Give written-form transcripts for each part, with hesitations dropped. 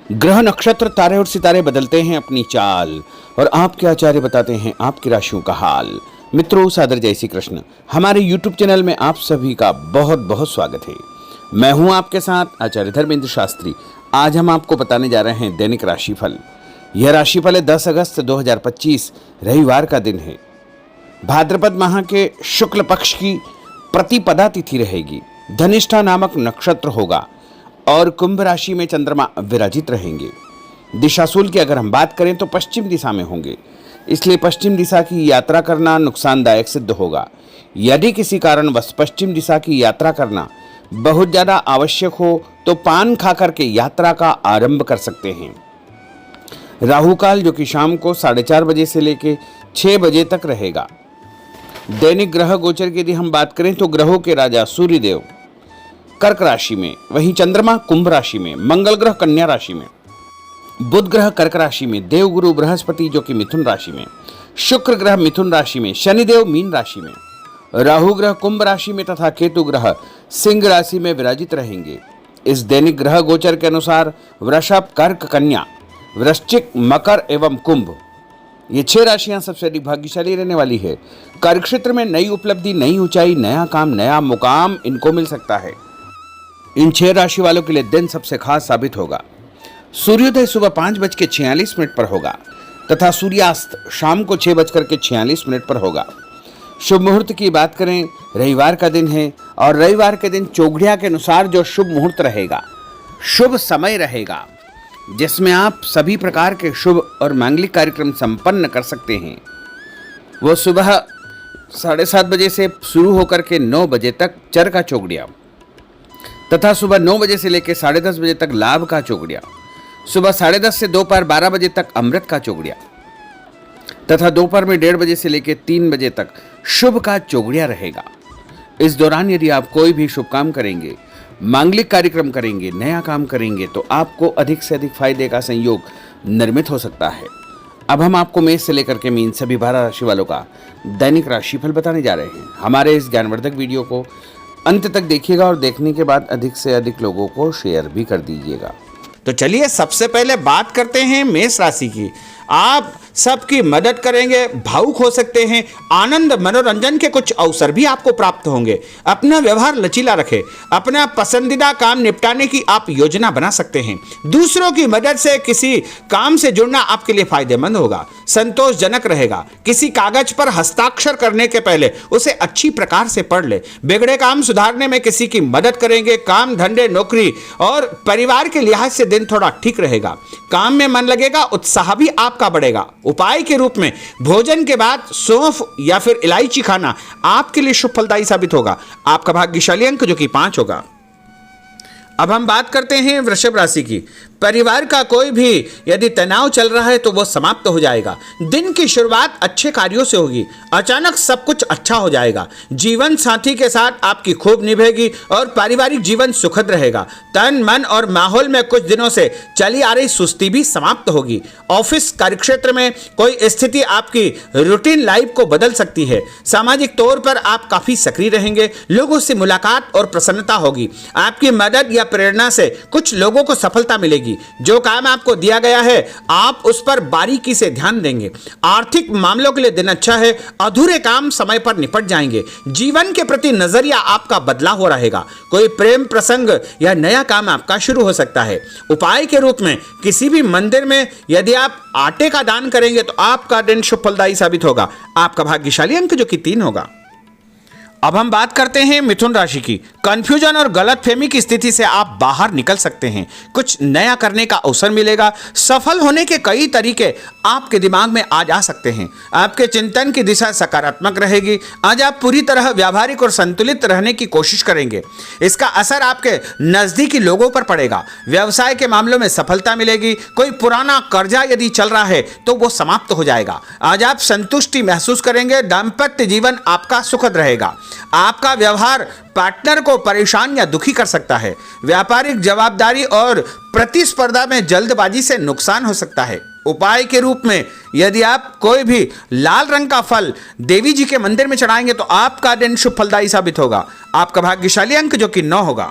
ग्रह नक्षत्र तारे और सितारे बदलते हैं अपनी चाल और आपके आचार्य बताते हैं आपकी राशियों का हाल। मित्रों, सादर जय श्री कृष्ण। हमारे YouTube चैनल में आप सभी का बहुत बहुत स्वागत है। मैं हूं आपके साथ आचार्य धर्मेंद्र शास्त्री। आज हम आपको बताने जा रहे हैं दैनिक राशिफल। यह राशिफल है 10 अगस्त 2025 रविवार का दिन है। भाद्रपद माह के शुक्ल पक्ष की प्रतिपदा तिथि रहेगी। धनिष्ठा नामक नक्षत्र होगा और कुंभ राशि में चंद्रमा विराजित रहेंगे। दिशाशूल की अगर हम बात करें तो पश्चिम दिशा में होंगे, इसलिए पश्चिम दिशा की यात्रा करना नुकसानदायक सिद्ध होगा। यदि किसी कारणवश पश्चिम दिशा की यात्रा करना बहुत ज़्यादा आवश्यक हो तो पान खा करके यात्रा का आरंभ कर सकते हैं। राहु काल जो कि शाम को 4:30 बजे से लेकर 6 बजे तक रहेगा। दैनिक ग्रह गोचर की यदि हम बात करें तो ग्रहों के राजा सूर्यदेव कर्क राशि में, वहीं चंद्रमा कुंभ राशि में, मंगल ग्रह कन्या राशि में, बुध ग्रह कर्क राशि में, देवगुरु बृहस्पति जो कि मिथुन राशि में, शुक्र ग्रह मिथुन राशि में, शनिदेव मीन राशि में, राहु ग्रह कुंभ राशि में तथा केतु ग्रह सिंह राशि में विराजित रहेंगे। इस दैनिक ग्रह गोचर के अनुसार वृषभ, कर्क, कन्या, वृश्चिक, मकर एवं कुंभ, ये 6 राशियां सबसे अधिक भाग्यशाली रहने वाली है। कार्यक्षेत्र में नई उपलब्धि, नई ऊंचाई, नया काम, नया मुकाम इनको मिल सकता है। इन 6 राशि वालों के लिए दिन सबसे खास साबित होगा। सूर्योदय सुबह 5:46 पर होगा तथा सूर्यास्त शाम को 6:46 पर होगा। शुभ मुहूर्त की बात करें, रविवार का दिन है और रविवार के दिन चौघड़िया के अनुसार जो शुभ मुहूर्त रहेगा, शुभ समय रहेगा, जिसमें आप सभी प्रकार के शुभ और मांगलिक कार्यक्रम संपन्न कर सकते हैं, वो सुबह 7:30 बजे से शुरू होकर के 9 बजे तक चर का चौघड़िया तथा सुबह 9 बजे से लेकर 10:30 बजे तक लाभ का चौघड़िया, सुबह 10:30 से दोपहर 12 बजे तक अमृत का चौघड़िया तथा दोपहर में 1:30 बजे से लेकर 3 बजे तक शुभ का चौघड़िया रहेगा। इस दौरान यदि आप कोई भी शुभ काम करेंगे, मांगलिक कार्यक्रम करेंगे, नया काम करेंगे तो आपको अधिक से अधिक फायदे का संयोग निर्मित हो सकता है। अब हम आपको मेष से लेकर के मीन सभी 12 राशि वालों का दैनिक राशिफल बताने जा रहे हैं। हमारे इस ज्ञानवर्धक वीडियो को अंत तक देखिएगा और देखने के बाद अधिक से अधिक लोगों को शेयर भी कर दीजिएगा। तो चलिए सबसे पहले बात करते हैं मेष राशि की। आप सबकी मदद करेंगे, भावुक हो सकते हैं, आनंद मनोरंजन के कुछ अवसर भी आपको प्राप्त होंगे। अपना व्यवहार लचीला रखें, अपना पसंदीदा काम निपटाने की आप योजना बना सकते हैं। दूसरों की मदद से किसी काम से जुड़ना आपके लिए फायदेमंद होगा, संतोषजनक रहेगा। किसी कागज पर हस्ताक्षर करने के पहले उसे अच्छी प्रकार से पढ़ ले। बिगड़े काम सुधारने में किसी की मदद करेंगे। काम, धंधे, नौकरी और परिवार के लिहाज से दिन थोड़ा ठीक रहेगा। काम में मन लगेगा, उत्साह भी आपका बढ़ेगा। उपाय के रूप में भोजन के बाद सौंफ या फिर इलायची खाना आपके लिए शुभ फलदायी साबित होगा। आपका भाग्यशाली अंक जो कि 5 होगा। अब हम बात करते हैं वृषभ राशि की। परिवार का कोई भी यदि तनाव चल रहा है तो वो समाप्त हो जाएगा। दिन की शुरुआत अच्छे कार्यों से होगी। अचानक सब कुछ अच्छा हो जाएगा। जीवन साथी के साथ आपकी खूब निभेगी और पारिवारिक जीवन सुखद रहेगा। तन, मन और माहौल में कुछ दिनों से चली आ रही सुस्ती भी समाप्त होगी। ऑफिस कार्यक्षेत्र में कोई स्थिति आपकी रूटीन लाइफ को बदल सकती है। सामाजिक तौर पर आप काफी सक्रिय रहेंगे। लोगों से मुलाकात और प्रसन्नता होगी। आपकी मदद या प्रेरणा से कुछ लोगों को सफलता मिलेगी। जो काम आपको दिया गया है आप उस पर बारीकी से ध्यान देंगे। आर्थिक मामलों के लिए दिन अच्छा है। अधूरे काम समय पर निपट जाएंगे। जीवन के प्रति नजरिया आपका बदला हो रहेगा। कोई प्रेम प्रसंग या नया काम आपका शुरू हो सकता है। उपाय के रूप में किसी भी मंदिर में यदि आप आटे का दान करेंगे तो आपका दिन शुभ फलदायी साबित होगा। आपका भाग्यशाली अंक जो कि 3 होगा। अब हम बात करते हैं मिथुन राशि की। कंफ्यूजन और गलतफहमी की स्थिति से आप बाहर निकल सकते हैं। कुछ नया करने का अवसर मिलेगा। सफल होने के कई तरीके आपके दिमाग में आज आ सकते हैं। आपके चिंतन की दिशा सकारात्मक रहेगी। आज आप पूरी तरह व्यावहारिक और संतुलित रहने की कोशिश करेंगे। इसका असर आपके नजदीकी लोगों पर पड़ेगा। व्यवसाय के मामलों में सफलता मिलेगी। कोई पुराना कर्जा यदि चल रहा है तो वो समाप्त हो जाएगा। आज आप संतुष्टि महसूस करेंगे। दाम्पत्य जीवन आपका सुखद रहेगा। आपका व्यवहार पार्टनर को परेशान या दुखी कर सकता है। व्यापारिक जवाबदारी और प्रतिस्पर्धा में जल्दबाजी से नुकसान हो सकता है। उपाय के रूप में यदि आप कोई भी लाल रंग का फल देवी जी के मंदिर में चढ़ाएंगे तो आपका दिन शुभ फलदायी साबित होगा। आपका भाग्यशाली अंक जो कि 9 होगा।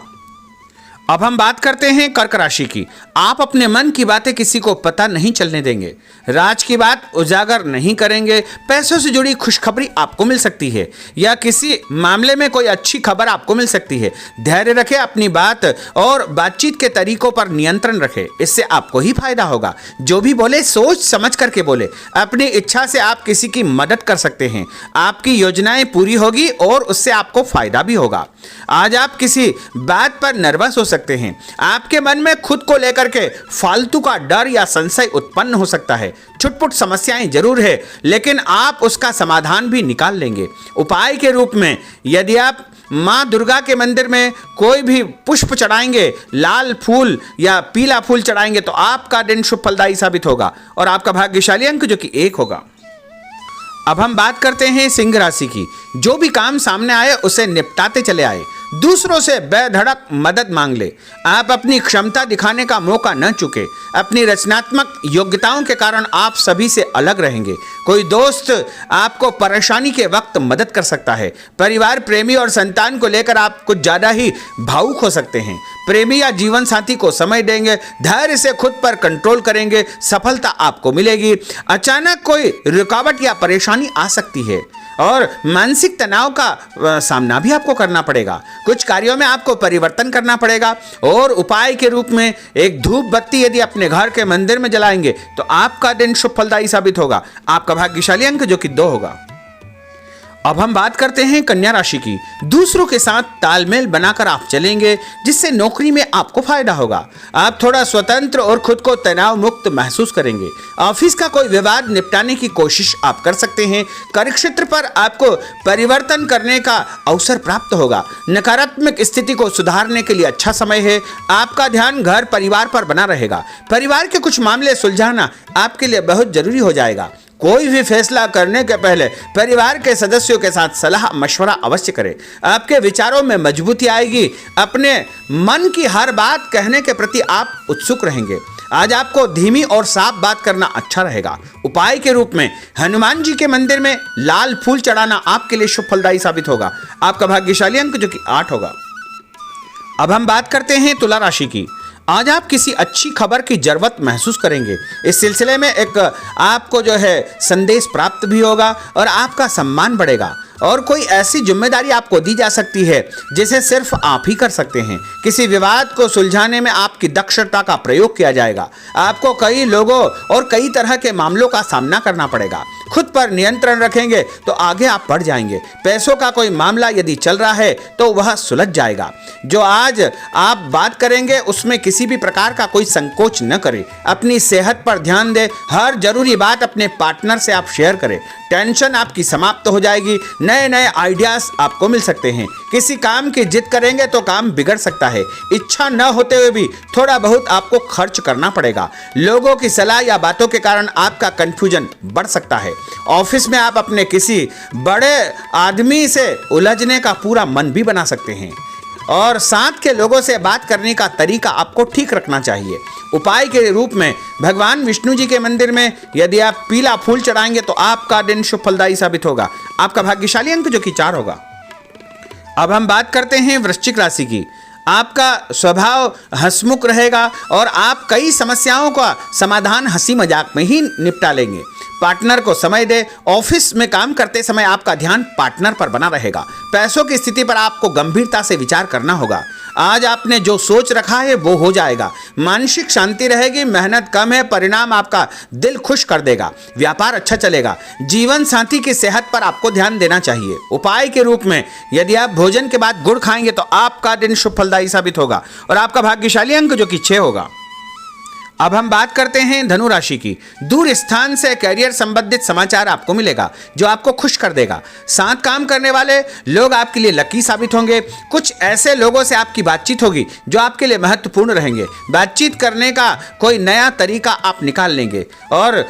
अब हम बात करते हैं कर्क राशि की। आप अपने मन की बातें किसी को पता नहीं चलने देंगे, राज की बात उजागर नहीं करेंगे। पैसों से जुड़ी खुशखबरी आपको मिल सकती है या किसी मामले में कोई अच्छी खबर आपको मिल सकती है। धैर्य रखें, अपनी बात और बातचीत के तरीकों पर नियंत्रण रखें, इससे आपको ही फायदा होगा। जो भी बोले सोच समझ करके बोले। अपनी इच्छा से आप किसी की मदद कर सकते हैं, आपकी योजनाएं पूरी होगी और उससे आपको फायदा भी होगा। आज आप किसी बात पर नर्वस हो सकते हैं, आपके मन में खुद को लेकर के फालतू का डर या संशय उत्पन्न हो सकता है। छुटपुट समस्याएं जरूर है, लेकिन आप उसका समाधान भी निकाल लेंगे। उपाय के रूप में यदि आप मां दुर्गा के मंदिर में कोई भी पुष्प चढ़ाएंगे, लाल फूल या पीला फूल चढ़ाएंगे, तो आपका दिन शुभ फलदायी साबित होगा और आपका भाग्यशाली अंक जो कि 1 होगा। अब हम बात करते हैं सिंह राशि की। जो भी काम सामने आए उसे निपटाते चले आए, दूसरों से बेधड़क मदद मांग ले। आप अपनी क्षमता दिखाने का मौका न चुके। अपनी रचनात्मक योग्यताओं के कारण आप सभी से अलग रहेंगे। कोई दोस्त आपको परेशानी के वक्त मदद कर सकता है। परिवार, प्रेमी और संतान को लेकर आप कुछ ज्यादा ही भावुक हो सकते हैं। प्रेमी या जीवन साथी को समय देंगे, धैर्य से खुद पर कंट्रोल करेंगे, सफलता आपको मिलेगी। अचानक कोई रुकावट या परेशानी आ सकती है और मानसिक तनाव का सामना भी आपको करना पड़ेगा। कुछ कार्यों में आपको परिवर्तन करना पड़ेगा और उपाय के रूप में एक धूप बत्ती यदि अपने घर के मंदिर में जलाएंगे तो आपका दिन शुभ फलदायी साबित होगा। आपका भाग्यशाली अंक जो कि 2 होगा। अब हम बात करते हैं कन्या राशि की। दूसरों के साथ तालमेल बनाकर आप चलेंगे, जिससे नौकरी में आपको फायदा होगा। आप थोड़ा स्वतंत्र और खुद को तनाव मुक्त महसूस करेंगे। ऑफिस का कोई विवाद निपटाने की कोशिश आप कर सकते हैं। कार्यक्षेत्र पर आपको परिवर्तन करने का अवसर प्राप्त होगा। नकारात्मक स्थिति को सुधारने के लिए अच्छा समय है। आपका ध्यान घर परिवार पर बना रहेगा। परिवार के कुछ मामले सुलझाना आपके लिए बहुत जरूरी हो जाएगा। कोई भी फैसला करने के पहले परिवार के सदस्यों के साथ सलाह मशवरा अवश्य करें। आपके विचारों में मजबूती आएगी। अपने मन की हर बात कहने के प्रति आप उत्सुक रहेंगे। आज आपको धीमी और साफ बात करना अच्छा रहेगा। उपाय के रूप में हनुमान जी के मंदिर में लाल फूल चढ़ाना आपके लिए शुभ फलदायी साबित होगा। आपका भाग्यशाली अंक जो कि 8 होगा। अब हम बात करते हैं तुला राशि की। आज आप किसी अच्छी खबर की जरूरत महसूस करेंगे। इस सिलसिले में एक आपको जो है संदेश प्राप्त भी होगा और आपका सम्मान बढ़ेगा और कोई ऐसी जिम्मेदारी आपको दी जा सकती है जिसे सिर्फ आप ही कर सकते हैं। किसी विवाद को सुलझाने में आपकी दक्षता का प्रयोग किया जाएगा। आपको कई लोगों और कई तरह के मामलों का सामना करना पड़ेगा। खुद पर नियंत्रण रखेंगे तो आगे आप बढ़ जाएंगे। पैसों का कोई मामला यदि चल रहा है तो वह सुलझ जाएगा। जो आज आप बात करेंगे उसमें किसी भी प्रकार का कोई संकोच न करें। अपनी सेहत पर ध्यान दें। हर जरूरी बात अपने पार्टनर से आप शेयर करें। टेंशन आपकी समाप्त हो जाएगी। नए नए आइडियाज आपको मिल सकते हैं। किसी काम की जिद करेंगे तो काम बिगड़ सकता है। इच्छा न होते हुए भी थोड़ा बहुत आपको खर्च करना पड़ेगा। लोगों की सलाह या बातों के कारण आपका कंफ्यूजन बढ़ सकता है। ऑफिस में आप अपने किसी बड़े आदमी से उलझने का पूरा मन भी बना सकते हैं और साथ के लोगों से बात करने का तरीका आपको ठीक रखना चाहिए। उपाय के रूप में भगवान विष्णु जी के मंदिर में यदि आप पीला फूल चढ़ाएंगे तो आपका दिन शुभ फलदायी साबित होगा। आपका भाग्यशाली अंक जो कि 4 होगा। अब हम बात करते हैं वृश्चिक राशि की। आपका स्वभाव हंसमुख रहेगा और आप कई समस्याओं का समाधान हंसी मजाक में ही निपटा लेंगे। पार्टनर को समय दे। ऑफिस में काम करते समय आपका ध्यान पार्टनर पर बना रहेगा। पैसों की स्थिति पर आपको गंभीरता से विचार करना होगा। आज आपने जो सोच रखा है वो हो जाएगा। मानसिक शांति रहेगी। मेहनत कम है, परिणाम आपका दिल खुश कर देगा। व्यापार अच्छा चलेगा। जीवन साथी की सेहत पर आपको ध्यान देना चाहिए। उपाय के रूप में यदि आप भोजन के बाद गुड़ खाएंगे तो आपका दिन शुभ फलदायी साबित होगा और आपका भाग्यशाली अंक जो कि 6 होगा। अब हम बात करते हैं धनु राशि की। दूर स्थान से करियर संबंधित समाचार आपको मिलेगा जो आपको खुश कर देगा। साथ काम करने वाले लोग आपके लिए लकी साबित होंगे। कुछ ऐसे लोगों से आपकी बातचीत होगी जो आपके लिए महत्वपूर्ण रहेंगे। बातचीत करने का कोई नया तरीका आप निकाल लेंगे और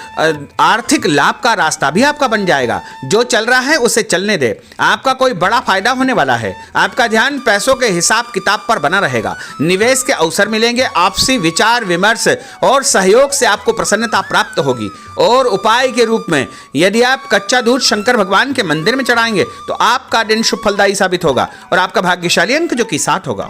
आर्थिक लाभ का रास्ता भी आपका बन जाएगा। जो चल रहा है उसे चलने दे। आपका कोई बड़ा फायदा होने वाला है। आपका ध्यान पैसों के हिसाब किताब पर बना रहेगा। निवेश के अवसर मिलेंगे। आपसी विचार विमर्श और सहयोग से आपको प्रसन्नता प्राप्त होगी। और उपाय के रूप में यदि आप कच्चा दूध शंकर भगवान के मंदिर में चढ़ाएंगे तो आपका दिन शुभ फलदायी साबित होगा और आपका भाग्यशाली अंक जो कि 7 होगा।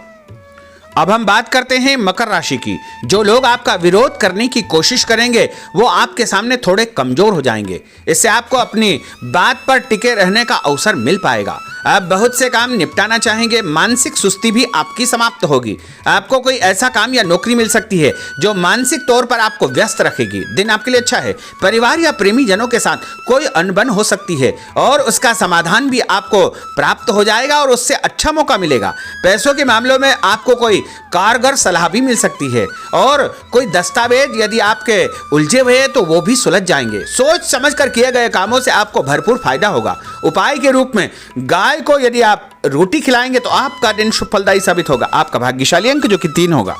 अब हम बात करते हैं मकर राशि की। जो लोग आपका विरोध करने की कोशिश करेंगे वो आपके सामने थोड़े कमजोर हो जाएंगे। इससे आपको अपनी बात पर टिके रहने का अवसर मिल पाएगा। आप बहुत से काम निपटाना चाहेंगे। मानसिक सुस्ती भी आपकी समाप्त होगी। आपको कोई ऐसा काम या नौकरी मिल सकती है जो मानसिक तौर पर आपको व्यस्त रखेगी। दिन आपके लिए अच्छा है। परिवार या प्रेमी जनों के साथ कोई अनबन हो सकती है और उसका समाधान भी आपको प्राप्त हो जाएगा और उससे अच्छा मौका मिलेगा। पैसों के मामलों में आपको कोई कारगर सलाह भी मिल सकती है और कोई दस्तावेज यदि आपके उलझे हुए हैं तो वो भी सुलझ जाएंगे। सोच समझ कर किए गए कामों से आपको भरपूर फायदा होगा। उपाय के रूप में गाय को यदि आप रोटी खिलाएंगे तो आपका दिन शुभ फलदायी साबित होगा। आपका भाग्यशाली अंक जो कि 3 होगा।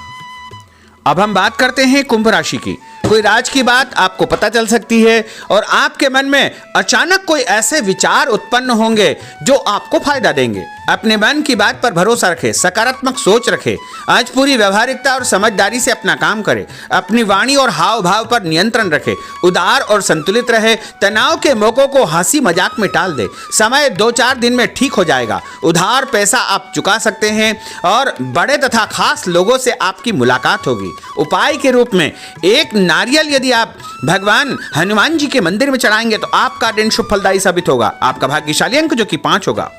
अब हम बात करते हैं कुंभ राशि की। कोई राज की बात आपको पता चल सकती है और आपके मन में अचानक कोई ऐसे विचार उत्पन्न होंगे जो आपको फायदा देंगे। अपने मन की बात पर भरोसा रखें, सकारात्मक सोच रखें। आज पूरी व्यवहारिकता और समझदारी से अपना काम करें। अपनी वाणी और हाव भाव पर नियंत्रण रखें। उदार और संतुलित रहे। तनाव के मौकों को हंसी मजाक में टाल दे। समय 2-4 दिन में ठीक हो जाएगा। उधार पैसा आप चुका सकते हैं और बड़े तथा खास लोगों से आपकी मुलाकात होगी। उपाय के रूप में एक नारियल यदि आप भगवान हनुमान जी के मंदिर में चढ़ाएंगे तो आपका दिन शुभ फलदायी साबित होगा। आपका भाग्यशाली अंक जो कि 5 होगा।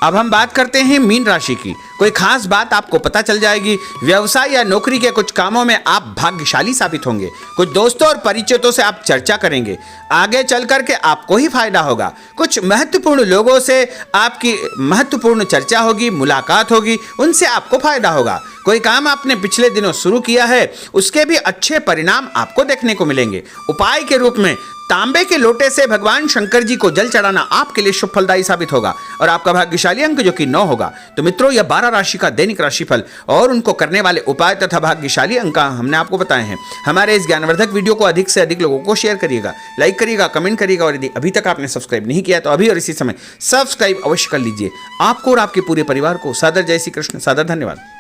अब हम बात करते हैं मीन राशि की। कोई खास बात आपको पता चल जाएगी। व्यवसाय या नौकरी के कुछ कामों में आप भाग्यशाली साबित होंगे। कुछ दोस्तों और परिचितों से आप चर्चा करेंगे। आगे चल करके आपको ही फायदा होगा। कुछ महत्वपूर्ण लोगों से आपकी महत्वपूर्ण चर्चा होगी, मुलाकात होगी, उनसे आपको फायदा होगा। कोई काम आपने पिछले दिनों शुरू किया है उसके भी अच्छे परिणाम आपको देखने को मिलेंगे। उपाय के रूप में तांबे के लोटे से भगवान शंकर जी को जल चढ़ाना आपके लिए शुभ फलदायी साबित होगा और आपका भाग्यशाली अंक जो कि 9 होगा। तो मित्रों, यह 12 राशि का दैनिक राशिफल और उनको करने वाले उपाय तथा भाग्यशाली अंक हमने आपको बताए हैं। हमारे इस ज्ञानवर्धक वीडियो को अधिक से अधिक लोगों को शेयर करिएगा, लाइक करिएगा, कमेंट करिएगा और यदि अभी तक आपने सब्सक्राइब नहीं किया तो अभी और इसी समय सब्सक्राइब अवश्य कर लीजिए। आपको और आपके पूरे परिवार को सादर जय श्री कृष्ण, सादर धन्यवाद।